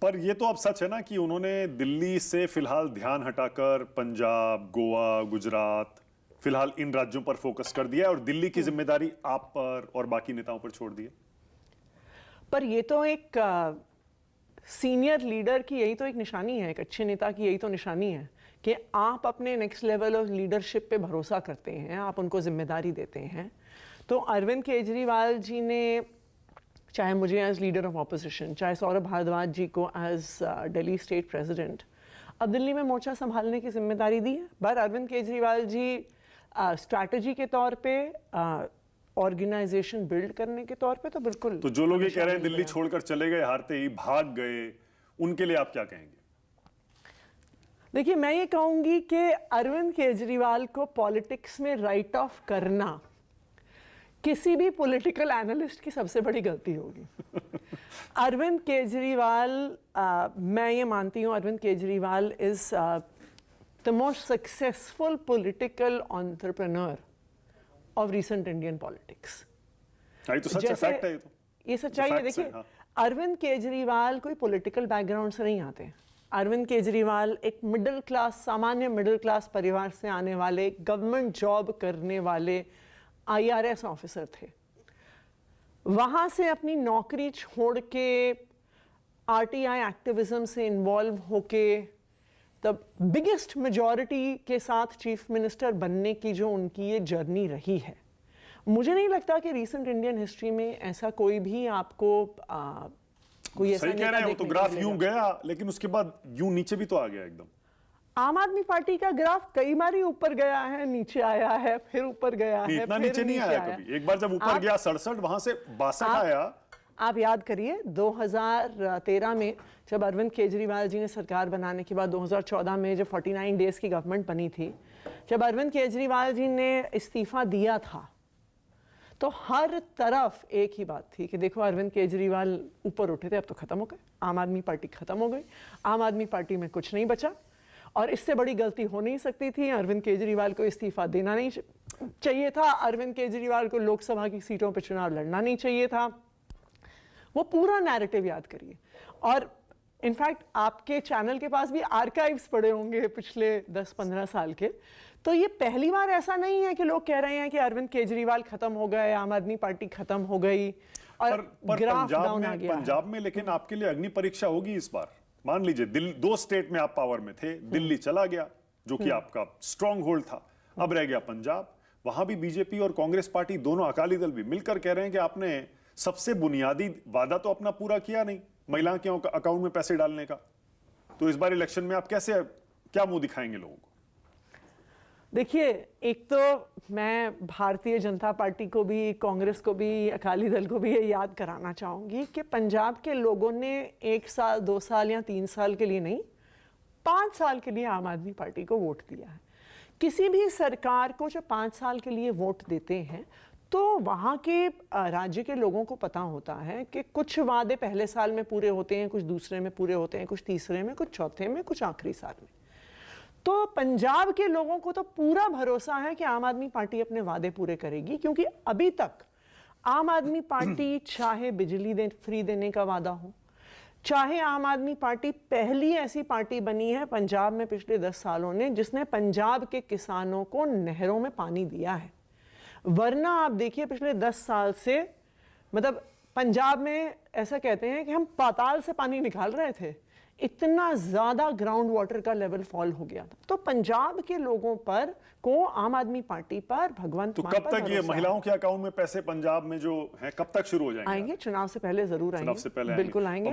पर ये तो अब सच है ना कि उन्होंने दिल्ली से फिलहाल ध्यान हटाकर पंजाब, गोवा, गुजरात, फिलहाल इन राज्यों पर फोकस कर दिया है और दिल्ली की जिम्मेदारी आप पर और बाकी नेताओं पर छोड़ दी है। पर ये तो एक सीनियर लीडर की यही तो एक निशानी है, एक अच्छे नेता की यही तो निशानी है कि आप अपने नेक्स्ट लेवल ऑफ लीडरशिप पे भरोसा करते हैं, आप उनको जिम्मेदारी देते हैं। तो अरविंद केजरीवाल जी ने, चाहे मुझे एज लीडर ऑफ ऑपोजिशन, चाहे सौरभ भारद्वाज जी को एज दिल्ली स्टेट प्रेसिडेंट, अब दिल्ली में मोर्चा संभालने की जिम्मेदारी दी है। पर अरविंद केजरीवाल जी स्ट्रैटेजी के तौर पे, ऑर्गेनाइजेशन बिल्ड करने के तौर पे तो बिल्कुल। तो जो लोग ये कह रहे हैं दिल्ली छोड़कर चले गए, हारते ही भाग गए, उनके लिए आप क्या कहेंगे? देखिए, मैं ये कहूंगी कि अरविंद केजरीवाल को पॉलिटिक्स में राइट ऑफ करना किसी भी पॉलिटिकल एनालिस्ट की सबसे बड़ी गलती होगी। अरविंद केजरीवाल, मैं ये मानती हूँ, Arvind Kejriwal is the most successful political entrepreneur of recent Indian politics. तो सच है, फैक्ट है ये सच्चाई है। देखिए, हाँ। अरविंद केजरीवाल कोई पॉलिटिकल बैकग्राउंड से नहीं आते। अरविंद केजरीवाल एक मिडिल क्लास, सामान्य मिडिल क्लास परिवार से आने वाले, गवर्नमेंट जॉब करने वाले IRS ऑफिसर थे। वहां से अपनी नौकरी छोड़ के RTI एक्टिविज्म से इन्वॉल्व होके तब बिगेस्ट मेजॉरिटी के साथ चीफ मिनिस्टर बनने की जो उनकी ये जर्नी रही है, मुझे नहीं लगता कि रीसेंट इंडियन हिस्ट्री में ऐसा कोई भी आपको कोई ऐसा सही कह रहे हैं। वो तो ग्राफ यूं गया, लेकिन उसके बाद यूं नीचे भी तो आ गया एकदम। आम आदमी पार्टी का ग्राफ कई बार ही ऊपर गया है, नीचे आया है, फिर ऊपर गया है, इतना फिर नीचे नहीं आया कभी। एक बार जब ऊपर गया 67, वहां से 62 आया। आप याद करिए 2013 में जब अरविंद केजरीवाल जी ने सरकार बनाने के बाद 2014 में जब 49 डेज की गवर्नमेंट बनी थी, जब अरविंद केजरीवाल जी ने इस्तीफा दिया था, तो हर तरफ एक ही बात थी कि देखो अरविंद केजरीवाल ऊपर उठे थे, अब तो खत्म हो गए, आम आदमी पार्टी खत्म हो गई, आम आदमी पार्टी में कुछ नहीं बचा और इससे बड़ी गलती हो नहीं सकती थी। अरविंद केजरीवाल को इस्तीफा देना नहीं चाहिए था, अरविंद केजरीवाल को लोकसभा की सीटों पर चुनाव लड़ना नहीं चाहिए था। वो पूरा नैरेटिव याद करिए। और इनफैक्ट आपके चैनल के पास भी आर्काइव्स पड़े होंगे पिछले 10-15 साल के। तो ये पहली बार ऐसा नहीं है कि लोग कह रहे हैं कि अरविंद केजरीवाल खत्म हो गए, आम आदमी पार्टी खत्म हो गई और ग्राफ डाउन आ गया। पंजाब में लेकिन आपके लिए अग्नि परीक्षा होगी इस बार। मान लीजिए 2 स्टेट में आप पावर में थे, दिल्ली चला गया जो कि आपका स्ट्रॉन्ग होल्ड था, अब रह गया पंजाब। वहां भी बीजेपी और कांग्रेस पार्टी, दोनों अकाली दल भी मिलकर कह रहे हैं कि आपने सबसे बुनियादी वादा तो अपना पूरा किया नहीं, महिलाओं के अकाउंट में पैसे डालने का। तो इस बार इलेक्शन में आप कैसे, क्या मुंह दिखाएंगे लोगों को? देखिए, एक तो मैं भारतीय जनता पार्टी को भी, कांग्रेस को भी, अकाली दल को भी ये याद कराना चाहूंगी कि पंजाब के लोगों ने 1 साल, 2 साल या 3 साल के लिए नहीं, 5 साल के लिए आम आदमी पार्टी को वोट दिया है। किसी भी सरकार को जो 5 साल के लिए वोट देते हैं तो वहाँ के राज्य के लोगों को पता होता है कि कुछ वादे पहले साल में पूरे होते हैं, कुछ दूसरे में पूरे होते हैं, कुछ तीसरे में, कुछ चौथे में, कुछ आखिरी साल में। तो पंजाब के लोगों को तो पूरा भरोसा है कि आम आदमी पार्टी अपने वादे पूरे करेगी, क्योंकि अभी तक आम आदमी पार्टी चाहे बिजली फ्री देने का वादा हो, चाहे आम आदमी पार्टी पहली ऐसी पार्टी बनी है पंजाब में पिछले 10 सालों ने जिसने पंजाब के किसानों को नहरों में पानी दिया है। वरना आप देखिए पिछले 10 साल से, मतलब पंजाब में ऐसा कहते हैं कि हम पाताल से पानी निकाल रहे थे, इतना ज्यादा ग्राउंड वाटर का लेवल फॉल हो गया था। तो पंजाब के लोगों पर को, आम आदमी पार्टी पर, भगवंत तो कब तक ये महिलाओं के अकाउंट में पैसे पंजाब में जो है कब तक शुरू हो जाएंगे? आएंगे, चुनाव से पहले जरूर आएंगे, चुनाव से पहले बिल्कुल आएंगे।